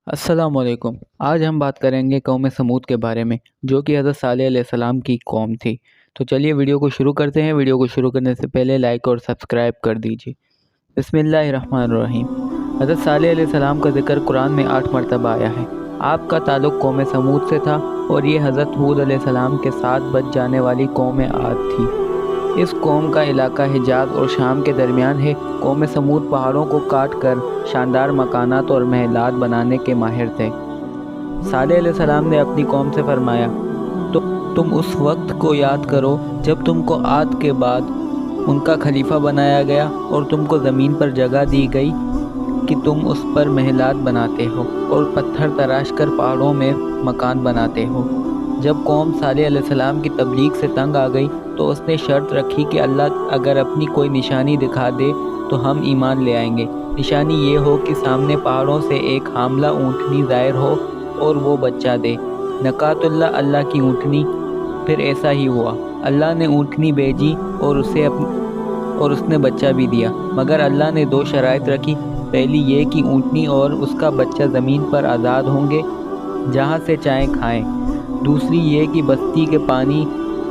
अस्सलाम वालेकुम। आज हम बात करेंगे कौम समूद के बारे में, जो कि हज़रत सालेह अलैहिस्सलाम की कौम थी। तो चलिए वीडियो को शुरू करते हैं। वीडियो को शुरू करने से पहले लाइक और सब्सक्राइब कर दीजिए। बिस्मिल्लाहिर्रहमानिर्रहीम। हज़रत सालेह अलैहिस्सलाम का जिक्र कुरान में 8 मरतबा आया है। आपका ताल्लुक़ कौम समूद से था और ये हज़रत हूद अलैहिस्सलाम के साथ बच जाने वाली कौम आद थी। इस कौम का इलाका हिजाज और शाम के दरमियान है। कौम समूद पहाड़ों को काट कर शानदार मकानात और महलात बनाने के माहिर थे। सालेह अलैहिस्सलाम ने अपनी कौम से फरमाया, तो तुम उस वक्त को याद करो जब तुमको आद के बाद उनका खलीफा बनाया गया और तुमको ज़मीन पर जगह दी गई कि तुम उस पर महलात बनाते हो और पत्थर तराश कर पहाड़ों में मकान बनाते हो। जब कौम सालेह अलैहिस्सलाम की तबलीग से तंग आ गई तो उसने शर्त रखी कि अल्लाह अगर अपनी कोई निशानी दिखा दे तो हम ईमान ले आएंगे। निशानी ये हो कि सामने पहाड़ों से एक हामला ऊँटनी ज़ाहिर हो और वो बच्चा दे। नकातुल्लाह अल्लाह की ऊँटनी। फिर ऐसा ही हुआ। अल्लाह ने ऊँटनी भेजी और उसने बच्चा भी दिया, मगर अल्लाह ने 2 शराइत रखी। पहली ये कि ऊँटनी और उसका बच्चा ज़मीन पर आज़ाद होंगे, जहाँ से चाहें खाएं। दूसरी ये कि बस्ती के पानी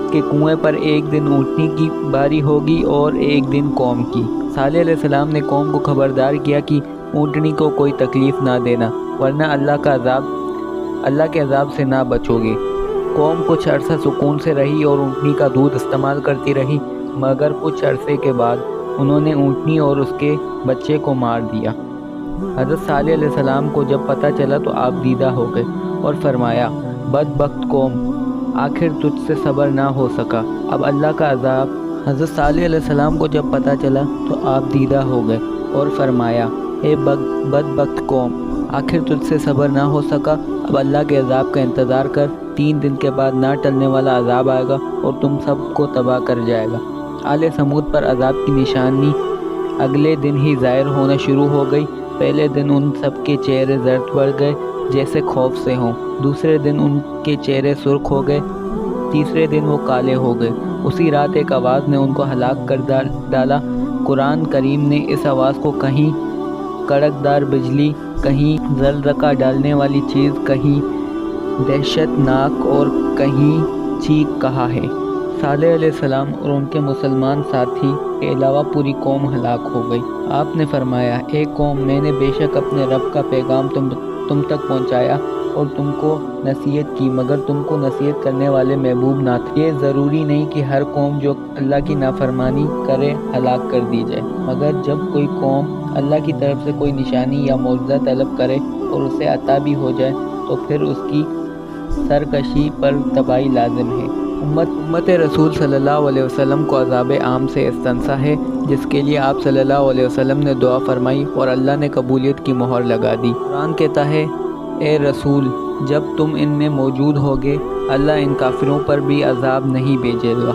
के कुएं पर एक दिन ऊँटनी की बारी होगी और एक दिन कौम की। सालेह अलैहिस्सलाम ने कौम को खबरदार किया कि ऊँटनी को कोई तकलीफ़ ना देना, वरना अल्लाह के अज़ाब से ना बचोगे। कौम कुछ अरसा सुकून से रही और ऊँटनी का दूध इस्तेमाल करती रही, मगर कुछ अरसे के बाद उन्होंने ऊँटनी और उसके बच्चे को मार दिया। हज़रत सालेह अलैहिस्सलाम को जब पता चला तो आप दीदा हो गए और फरमाया, बदबख्त कौम, आखिर तुझसे सब्र ना हो सका, अब अल्लाह का अज़ाब। हज़रत सालेह अलैहिस्सलाम को जब पता चला तो आप दीदा हो गए और फरमाया, ए बदबख्त कौम, आखिर तुझसे सब्र ना हो सका, अब अल्लाह के अज़ाब का इंतज़ार कर। 3 दिन के बाद ना टलने वाला अज़ाब आएगा और तुम सबको तबाह कर जाएगा। आले समूद पर अज़ाब की निशानी अगले दिन ही ज़ाहिर होना शुरू हो गई। पहले दिन उन सब के चेहरे जर्द पड़ गए जैसे खौफ से हों। दूसरे दिन उनके चेहरे सुर्ख हो गए। तीसरे दिन वो काले हो गए। उसी रात एक आवाज़ ने उनको हलाक कर डाला। कुरान करीम ने इस आवाज़ को कहीं कड़कदार बिजली, कहीं ज़लज़ला डालने वाली चीज़, कहीं दहशतनाक और कहीं चीख कहा है। सालेह अलैहिस्सलाम और उनके मुसलमान साथी के अलावा पूरी कौम हलाक हो गई। आपने फरमाया, एक कौम, मैंने बेशक अपने रब का पैगाम तुम तक पहुँचाया और तुमको नसीहत की, मगर तुमको नसीहत करने वाले महबूब ना थे। ये ज़रूरी नहीं कि हर कौम जो अल्लाह की नाफरमानी करे हलाक कर दी जाए, मगर जब कोई कौम अल्लाह की तरफ से कोई निशानी या मौजज़ा तलब करे और उसे अता भी हो जाए तो फिर उसकी सरकशी पर तबाही लाजिम है। उम्मत रसूल सल्लल्लाहु अलैहि वसल्लम को अज़ाब आम से इस्तंसा है, जिसके लिए आप सल्लल्लाहु अलैहि वसल्लम ने दुआ फरमाई और अल्लाह ने कबूलियत की मोहर लगा दी। कुरान कहता है, ए रसूल, जब तुम इनमें मौजूद होगे अल्लाह इन काफिरों पर भी अज़ाब नहीं भेजेगा।